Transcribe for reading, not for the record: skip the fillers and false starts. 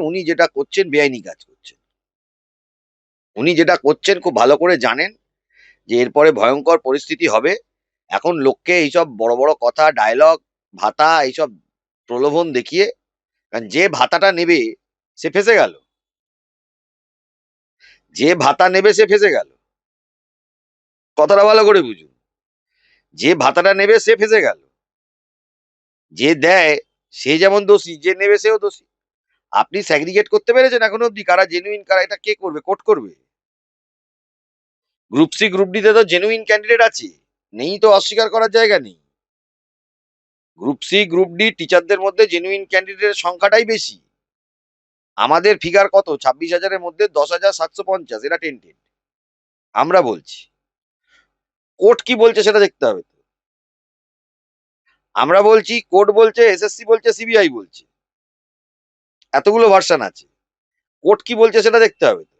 উনি যেটা করছেন বেআইনি কাজ করছেন। উনি যেটা করছেন খুব ভালো করে জানেন যে এরপরে ভয়ঙ্কর পরিস্থিতি হবে। এখন লোককে এইসব বড় বড় কথা, ডায়লগ, ভাতা এইসব প্রলোভন দেখিয়ে, কারণ যে ভাতাটা নেবে সে ফেঁসে গেল। যে ভাতা নেবে সে ফেঁসে গেল। কথাটা ভালো করে বুঝুন। যে ভাতাটা নেবে সে ফেঁসে গেল। যে দেয় সে যেমন দোষী, যে নেবে সেও দোষী। আপনি স্যাগ্রিগেট করতে পেরেছেন এখনো অব্দি কারা জেনুইন, কারা? এটা কে করবে? কোর্ট করবে? গ্রুপ সি গ্রুপ ডি তে তো জেনুইন ক্যান্ডিডেট আছে, নেই তো অস্বীকার করার জায়গা নেই। গ্রুপ সি গ্রুপ ডি টিচারদের মধ্যে জেনুইন ক্যান্ডিডেটের সংখ্যাটাই বেশি। আমাদের ফিগার কত? 26,000-এর মধ্যে 10,750, এটা টেন্টেড। আমরা বলছি, কোর্ট কি বলছে সেটা দেখতে হবে তো। আমরা বলছি, কোর্ট বলছে, এসএসসি বলছে, সিবিআই বলছে, এতগুলো ভার্সন আছে। কোর্ট কি বলছে সেটা দেখতে হবে তো।